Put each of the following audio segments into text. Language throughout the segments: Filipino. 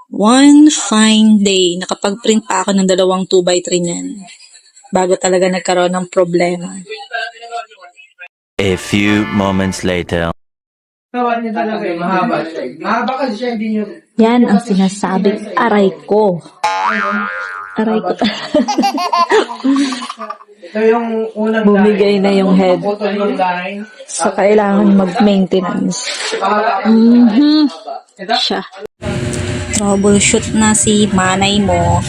One fine day, nakapag-print pa ako ng 2x3 niyan. Bago talaga nagkaroon ng problema. A few moments later. Yan ang sinasabing aray ko. Aray ko. Ito yung unang Bumigay na yung head. So, kailangan mag-maintenance. Siya. Troubleshoot na si manay mo.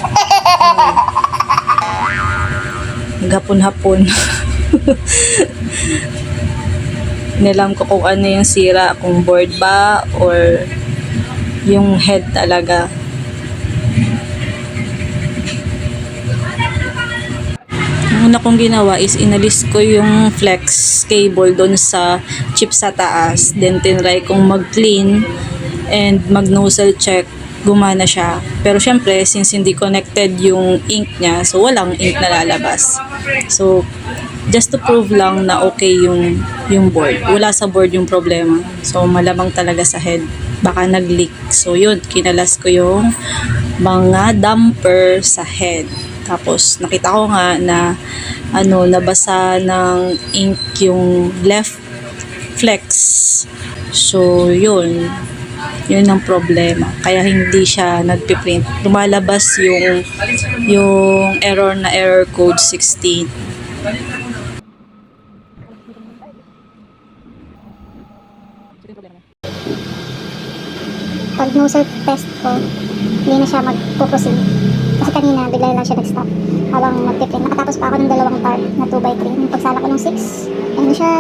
Gapon-hapon. Nilam ko kung ano yung sira, kung board ba or yung head talaga. Ang una kong ginawa is inalis ko yung flex cable doon sa chip sa taas. Then tinry kong mag-clean and mag-nozzle check. Gumana siya. Pero syempre, since hindi connected yung ink niya, so walang ink na lalabas. So, just to prove lang na okay yung board. Wala sa board yung problema. So, malamang talaga sa head. Baka nag-leak. So, yun. Kinalas ko yung mga damper sa head. Tapos, nakita ko nga na nabasa ng ink yung left flex. So, yun. Yun ang problema. Kaya hindi siya nagpiprint. Lumalabas yung error na error code 16. Pag nozzle test ko, hindi na siya magpo-proceed. Kasi kanina, bigla lang siya nag-stop habang magpiprint. Nakatapos pa ako ng 2 part na 2x3. Nung pagsala ko ng 6, ayun siya,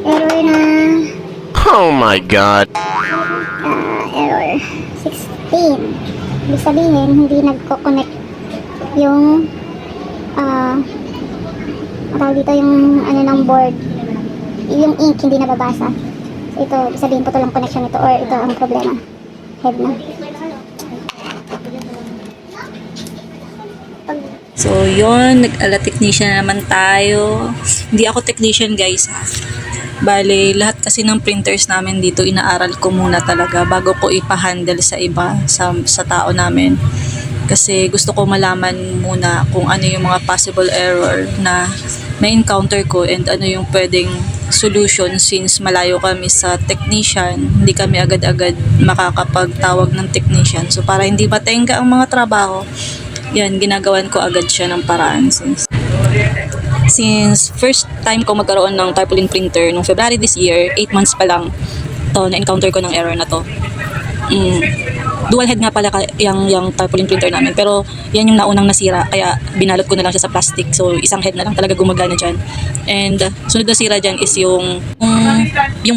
error na... Oh my God! Error 16. Ibig sabihin, hindi nagko-connect yung tawag dito yung ng board, yung ink hindi nababasa. So ito, ibig sabihin po ito lang connection nito or ito ang problema. Head na. So, yun. Nag-ala technician naman tayo. Hindi ako technician, guys, ha. Bale, lahat kasi ng printers namin dito, inaaral ko muna talaga bago ko ipa-handle sa iba, sa tao namin. Kasi gusto ko malaman muna kung ano yung mga possible error na may encounter ko and ano yung pwedeng solution since malayo kami sa technician. Hindi kami agad-agad makakapagtawag ng technician. So, para hindi matenga ang mga trabaho, yan, ginagawan ko agad siya ng paraan. Since first time ko magkaroon ng tarpaulin printer nung February this year, 8 months pa lang to na-encounter ko ng error na to. Dual head nga pala yung tarpaulin printer namin, pero yan yung naunang nasira kaya binalot ko na lang siya sa plastic, so isang head na lang talaga gumagana dyan. And sunod na sira dyan is yung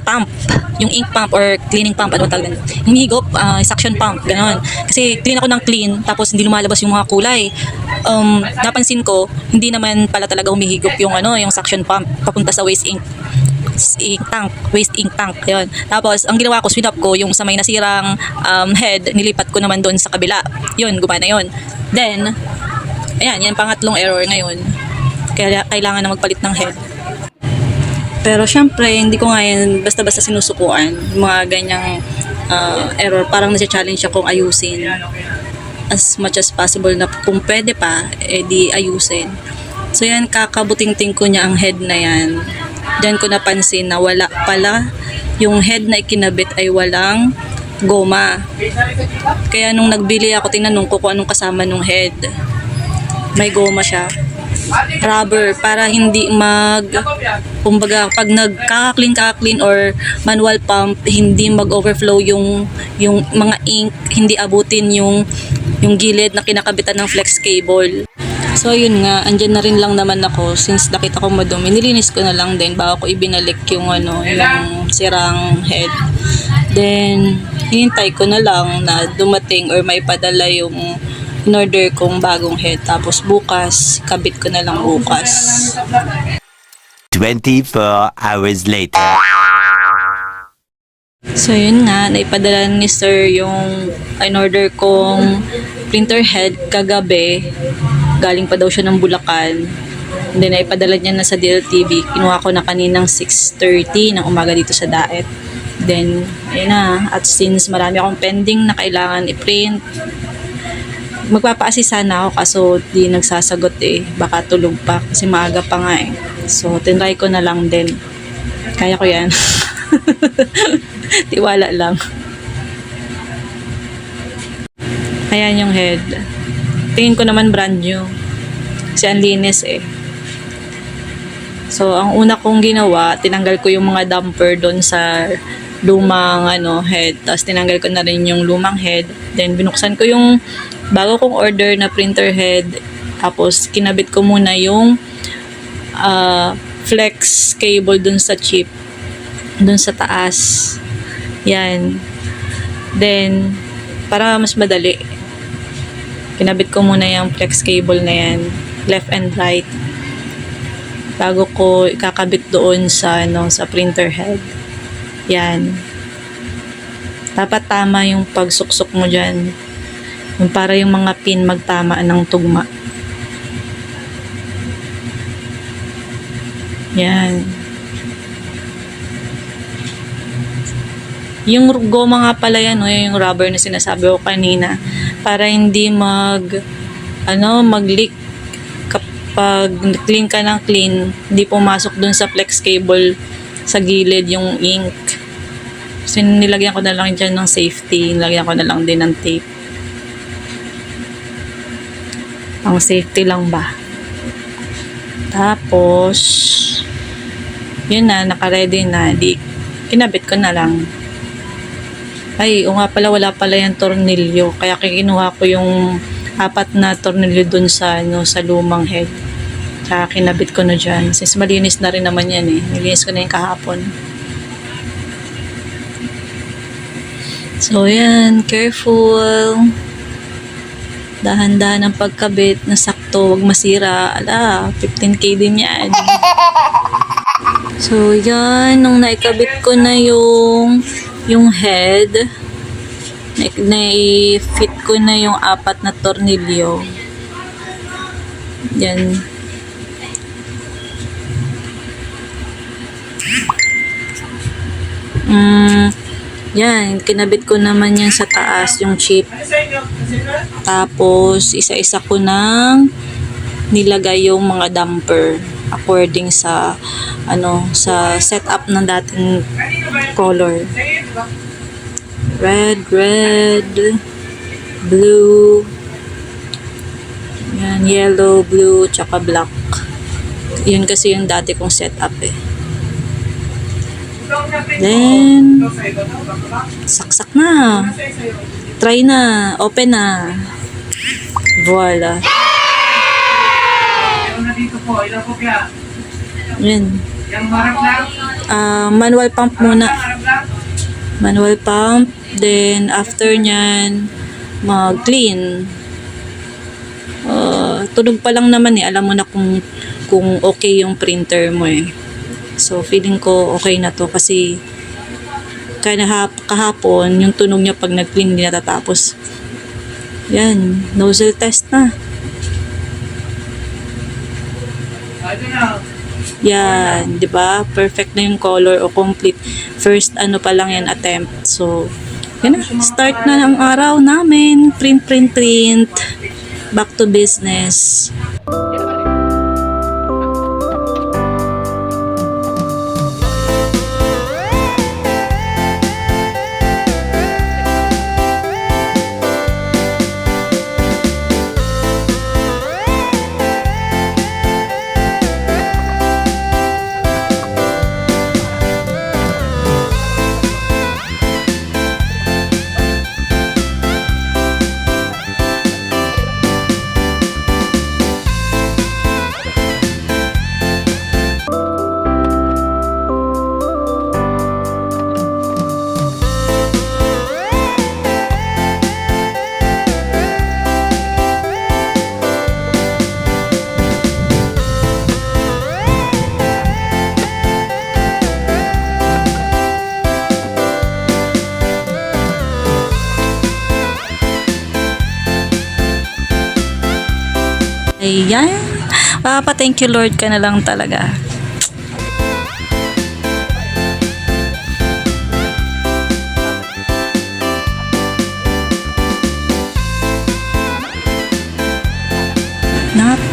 pump, yung ink pump or cleaning pump, ano tawag din, yung higop, suction pump, gano'n. Kasi clean ako ng clean tapos hindi lumalabas yung mga kulay. Napansin ko hindi naman pala talaga humihigop yung suction pump papunta sa waste ink tank, yun. Tapos, ang ginawa ko, swinap ko yung sa may nasirang head, nilipat ko naman doon sa kabila. Yun, gumana yun. Then, ayan, yan pangatlong error ngayon. Kaya kailangan na magpalit ng head. Pero syempre, hindi ko nga yan basta-basta sinusukuan. Mga ganyang error, parang nasi-challenge akong ayusin. As much as possible na kung pwede pa, di ayusin. So yan, kakabuting-ting ko niya ang head na yan. Diyan ko napansin na wala pala, yung head na ikinabit ay walang goma. Kaya nung nagbili ako, tinanong ko kung anong kasama nung head. May goma siya. Rubber, para hindi kumbaga, pag nagkaka-clean or manual pump, hindi mag-overflow yung mga ink, hindi abutin yung gilid na kinakabitan ng flex cable. So yun nga, andyan na rin lang naman ako since nakita ko madumi. Nilinis ko na lang din bago ko ibinalik yung sirang head. Then hinintay ko na lang na dumating or may padala yung in-order kong bagong head. Tapos bukas, kabit ko na lang bukas. 24 hours later. So yun nga, naipadala ni sir yung in-order kong printer head kagabi. Galing pa daw siya ng Bulacan. And then naipadala niya na sa DLTV. Kinuha ko na kaninang 6:30 ng umaga dito sa Daet. Then, ayun na. At since marami akong pending na kailangan i-print, magpapa-assist sana ako kaso di nagsasagot eh. Baka tulog pa kasi maaga pa nga eh. So, tinry ko na lang din. Kaya ko yan. Tiwala lang. Ayan yung head. Tingin ko naman brand new. Kasi ang linis eh. So, ang una kong ginawa, tinanggal ko yung mga damper doon sa lumang head. Tapos tinanggal ko na rin yung lumang head. Then binuksan ko yung bago kong order na printer head. Tapos kinabit ko muna yung flex cable doon sa chip. Doon sa taas. Yan. Then, para mas madali, kinabit ko muna yung flex cable na yan. Left and right. Bago ko ikakabit doon sa sa printer head. Yan. Dapat tama yung pagsuksok mo dyan. Yung para yung mga pin magtama ng tugma. Yan. Yung goma nga pala yan, yung rubber na sinasabi ko kanina, para hindi mag-leak kapag clean ka ng clean, hindi pumasok dun sa flex cable sa gilid yung ink. So, nilagyan ko na lang dyan ng safety. Nilagyan ko na lang din ng tape. Ang safety lang ba? Tapos, yun na, naka-ready na. Di, kinabit ko na lang. Ay, o nga pala, wala pala yung tornilyo. Kaya kinuha ko yung 4 na tornilyo dun sa lumang head. Kaya kinabit ko na dyan. Since malinis na rin naman yan eh. Nilinis ko na yung kahapon. So, yan. Careful. Dahan-dahan ang pagkabit na sakto. Huwag masira. Ala, 15K din yan. So, yan. Nung naikabit ko na yung head, na-fit ko na yung 4 na tornilyo. Yan. Yan, kinabit ko naman yan sa taas yung chip. Tapos isa-isa ko nang nilagay yung mga damper according sa sa setup ng dating color. Red, blue, yan, yellow, blue, tsaka black. Yun kasi yung dati kong setup eh. Then, saksak na. Try na. Open na. Voila. Yan. Manual pump muna. Manual pump. Then, after nyan, mag-clean. Tunog pa lang naman eh. Alam mo na kung okay yung printer mo eh. So, feeling ko okay na to kasi kahapon, yung tunog niya pag nag-clean hindi natatapos. Yan, nozzle test na. Yan, di ba? Perfect na yung color o complete. First, pa lang yan, attempt. So, yan na. Start na ang araw namin. Print. Back to business. Ayan. Thank you Lord ka na lang talaga.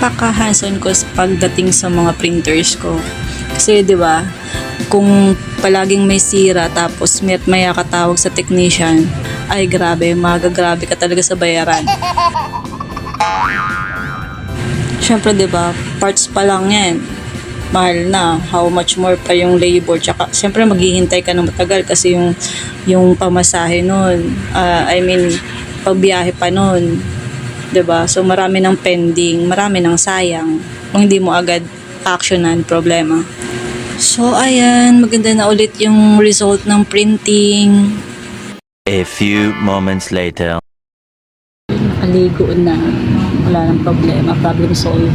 napaka-hands-on ko pagdating sa mga printers ko. Kasi 'di ba, kung palaging may sira tapos maya ka tawag sa technician, ay grabe, magagrabe ka talaga sa bayaran. Syempre 'di ba, parts pa lang 'yan. Mahal na, how much more pa yung labor, tsaka syempre maghihintay ka ng matagal kasi yung pamasahe nun, pagbiyahe pa nun, 'di ba? So marami ng pending, marami ng sayang kung hindi mo agad actionan problema. So ayan, maganda na ulit yung result ng printing. A few moments later. Nakaligo na, wala nang problema, problem solved.